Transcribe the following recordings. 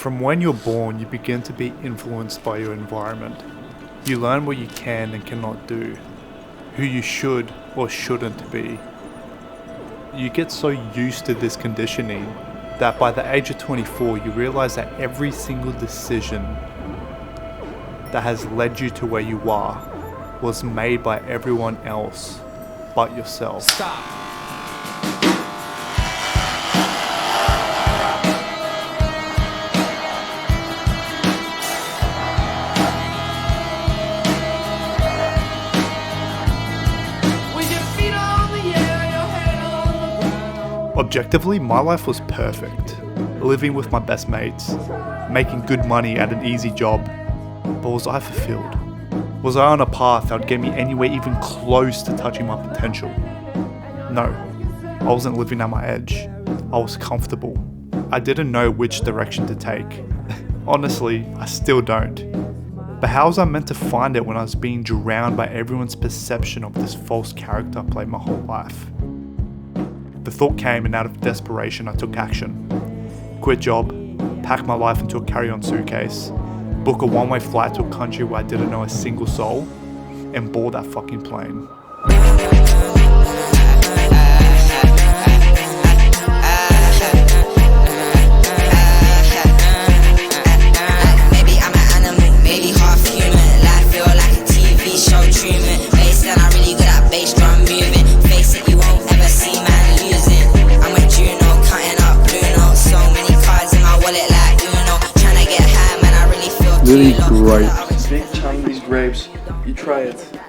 From when you're born, you begin to be influenced by your environment. You learn what you can and cannot do, who you should or shouldn't be. You get so used to this conditioning that by the age of 24, you realize that every single decision that has led you to where you are was made by everyone else but yourself. Stop. Objectively, my life was perfect. Living with my best mates, making good money at an easy job. But was I fulfilled? Was I on a path that would get me anywhere even close to touching my potential? No, I wasn't living at my edge. I was comfortable. I didn't know which direction to take. Honestly, I still don't. But how was I meant to find it when I was being drowned by everyone's perception of this false character I played my whole life? The thought came, and out of desperation I took action. Quit job, pack my life into a carry-on suitcase, book a one-way flight to a country where I didn't know a single soul, and board that fucking plane. Maybe I'm an animal, maybe half human. Life feel like a TV show treatment. Bass gun, I'm really good at bass drum moving. Face it, you won't ever see man losing. I'm with Juno, cutting up blue notes. So many cards in my wallet like Uno. Trying to get high, man, I really feel Really too low. great. Big Chinese grapes. You try it.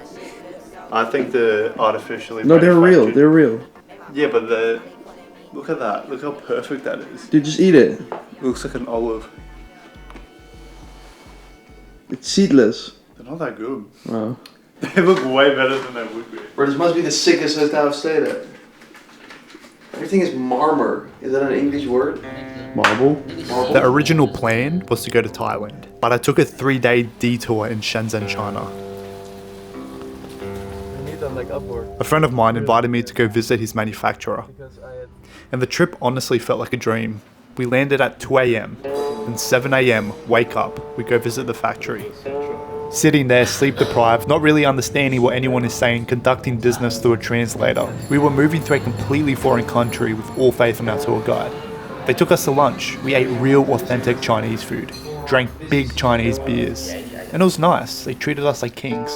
I think they're artificially No, they're real. manufactured. They're real. Yeah, but look at that. Look how perfect that is. Dude, just eat it. Looks like an olive. It's seedless. They're not that good. Wow. They look way better than they would be. Bro, this must be the sickest hotel I've stayed at. Everything is marmor. Is that an English word? Marble? The original plan was to go to Thailand, but I took a 3-day detour in Shenzhen, China. A friend of mine invited me to go visit his manufacturer, and the trip honestly felt like a dream. We landed at 2 a.m, and 7 a.m, wake up, we go visit the factory. Sitting there, sleep deprived, not really understanding what anyone is saying, conducting business through a translator. We were moving to a completely foreign country with all faith in our tour guide. They took us to lunch. We ate real authentic Chinese food, drank big Chinese beers, and it was nice. They treated us like kings.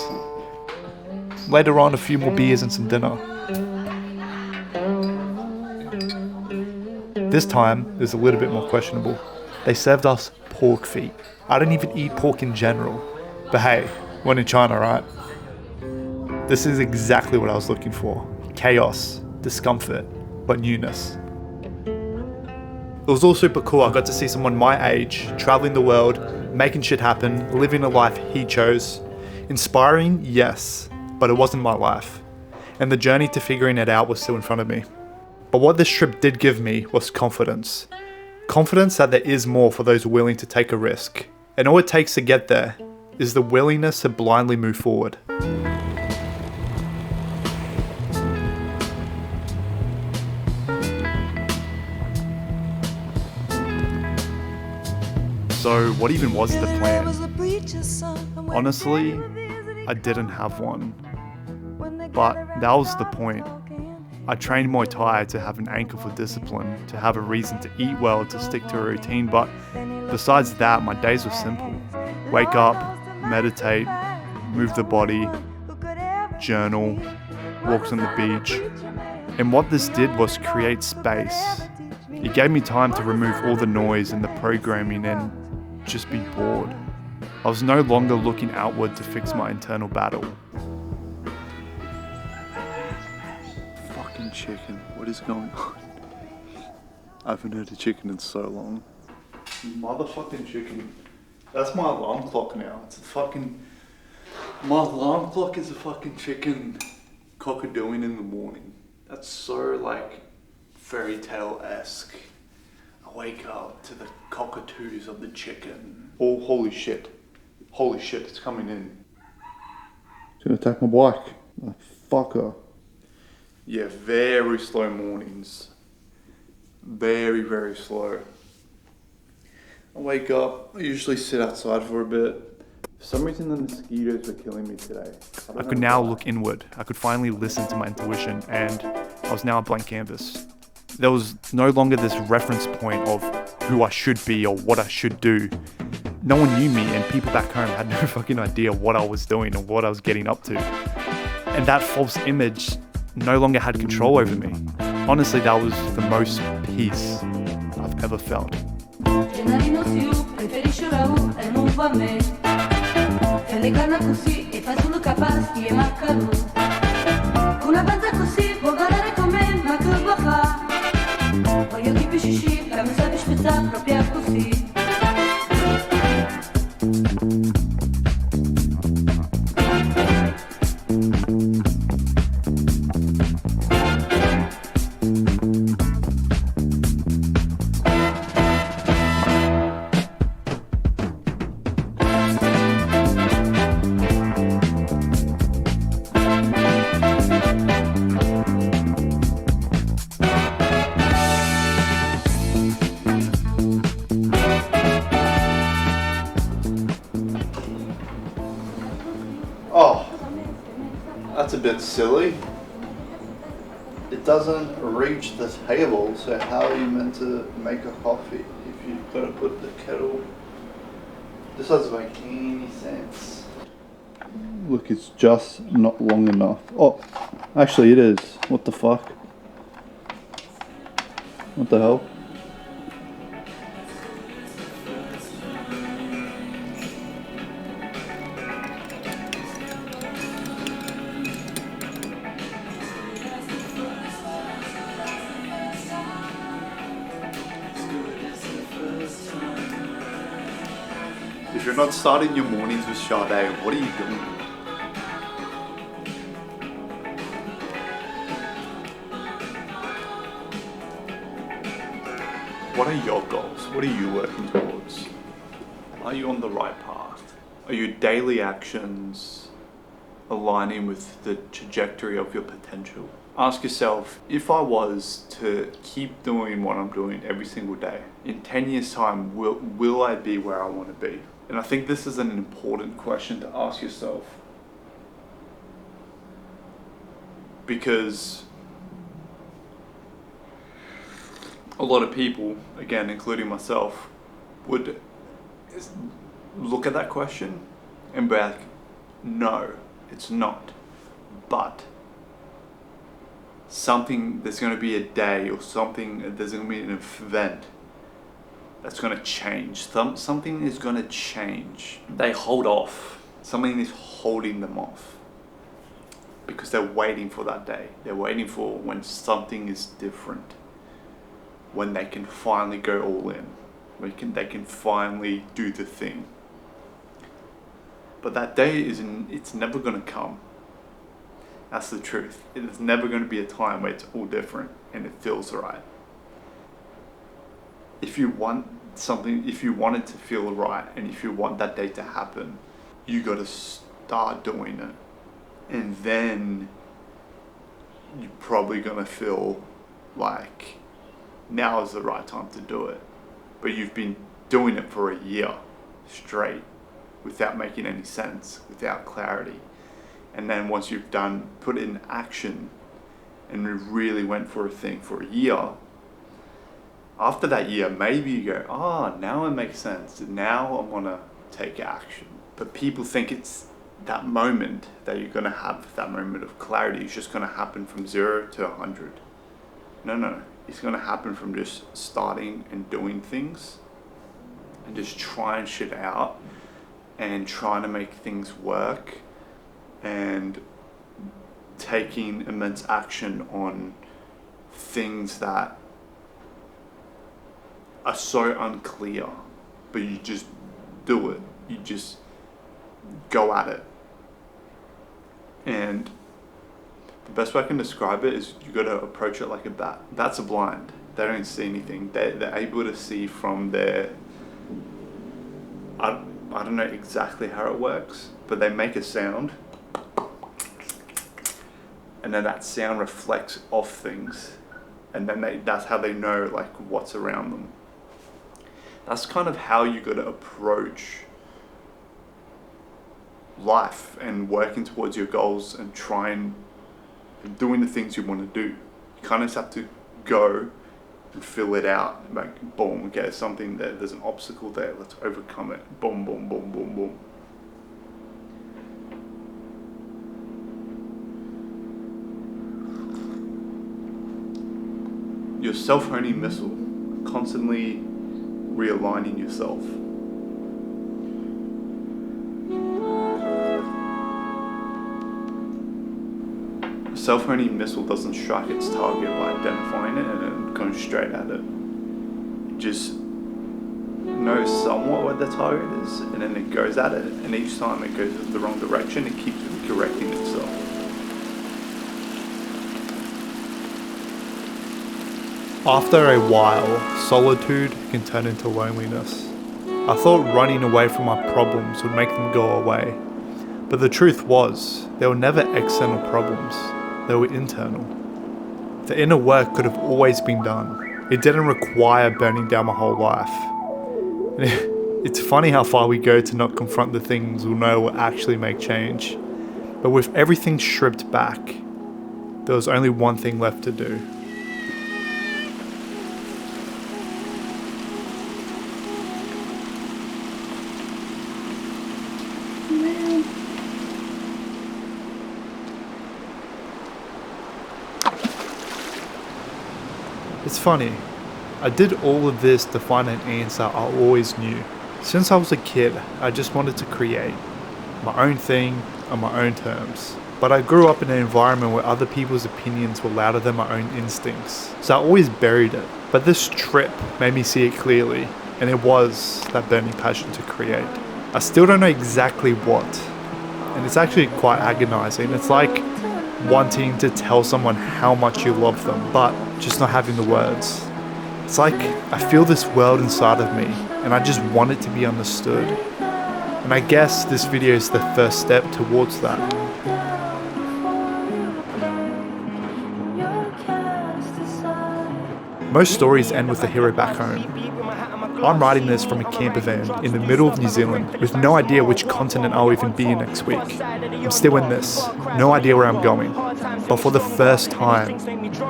Later on, a few more beers and some dinner. This time, it was a little bit more questionable. They served us pork feet. I don't even eat pork in general. But hey, we're in China, right? This is exactly what I was looking for. Chaos, discomfort, but newness. It was all super cool. I got to see someone my age, traveling the world, making shit happen, living a life he chose. Inspiring, yes, but it wasn't my life. And the journey to figuring it out was still in front of me. But what this trip did give me was confidence. Confidence that there is more for those willing to take a risk. And all it takes to get there is the willingness to blindly move forward. So what even was the plan? Honestly, I didn't have one. But that was the point. I trained Muay Thai to have an anchor for discipline, to have a reason to eat well, to stick to a routine, but besides that, my days were simple. Wake up, meditate, move the body, journal, walks on the beach. And what this did was create space. It gave me time to remove all the noise and the programming and just be bored. I was no longer looking outward to fix my internal battle. Fucking chicken, what is going on? I haven't heard a chicken in so long. Motherfucking chicken. That's my alarm clock now. It's a fucking... My alarm clock is a fucking chicken cock-a-doing in the morning. That's so, like, fairy tale-esque. I wake up to the cockatoos of the chicken. Oh, holy shit. Holy shit, it's coming in. It's gonna attack my bike. Oh, fucker. Yeah, very slow mornings. Very, very slow. I wake up, I usually sit outside for a bit. For some reason the mosquitoes were killing me today. I could now look inward. I could finally listen to my intuition, and I was now a blank canvas. There was no longer this reference point of who I should be or what I should do. No one knew me, and people back home had no fucking idea what I was doing or what I was getting up to. And that false image no longer had control over me. Honestly, that was the most peace I've ever felt. Oh, that's a bit silly. It doesn't reach the table, so how are you meant to make a coffee if you've got to put the kettle? This doesn't make any sense. Look, it's just not long enough. Oh, actually it is. What the fuck? What the hell? If you're not starting your mornings with Sade, what are you doing? What are your goals? What are you working towards? Are you on the right path? Are your daily actions aligning with the trajectory of your potential? Ask yourself, if I was to keep doing what I'm doing every single day, in 10 years' time, will I be where I want to be? And I think this is an important question to ask yourself. Because a lot of people, again, including myself, would look at that question and be like, no, it's not. But there's going to be a day or something, there's going to be an event that's going to change. Something is going to change. They hold off. Something is holding them off because they're waiting for that day. They're waiting for when something is different, when they can finally go all in, they can finally do the thing. But that day it's never going to come. That's the truth. There's never going to be a time where it's all different and it feels right. If you want something, if you want it to feel right, and if you want that day to happen, you got to start doing it. And then you're probably going to feel like now is the right time to do it. But you've been doing it for a year straight without making any sense, without clarity. And then once you've put it in action and really went for a thing for a year, after that year, maybe you go, now it makes sense. Now I want to take action. But people think it's that moment that you're going to have, that moment of clarity, is just going to happen from 0 to 100. No. It's going to happen from just starting and doing things and just trying shit out and trying to make things work and taking immense action on things that are so unclear, but you just do it. You just go at it. And the best way I can describe it is you got to approach it like a bat. Bats are blind. They don't see anything. They're able to see from their... I don't know exactly how it works, but they make a sound. And then that sound reflects off things. And then that's how they know like what's around them. That's kind of how you got to approach life and working towards your goals and doing the things you want to do. You kind of just have to go and fill it out. Like, boom, okay, something there, there's an obstacle there, let's overcome it. Boom, boom, boom, boom, boom. Your self-honing missile, constantly realigning yourself. A self-honing missile doesn't strike its target by identifying it and then going straight at it. Just knows somewhat what the target is, and then it goes at it, and each time it goes in the wrong direction, it keeps correcting itself. After a while, solitude can turn into loneliness. I thought running away from my problems would make them go away. But the truth was, they were never external problems, they were internal. The inner work could have always been done. It didn't require burning down my whole life. It's funny how far we go to not confront the things we'll know will actually make change. But with everything stripped back, there was only one thing left to do. It's funny, I did all of this to find an answer I always knew. Since I was a kid, I just wanted to create my own thing on my own terms. But I grew up in an environment where other people's opinions were louder than my own instincts, so I always buried it. But this trip made me see it clearly, and it was that burning passion to create. I still don't know exactly what, and it's actually quite agonizing. It's like wanting to tell someone how much you love them, but just not having the words. It's like I feel this world inside of me, and I just want it to be understood. And I guess this video is the first step towards that. Most stories end with the hero back home. I'm writing this from a camper van in the middle of New Zealand with no idea which continent I'll even be in next week. I'm still in this, no idea where I'm going. But for the first time,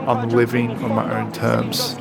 I'm living on my own terms.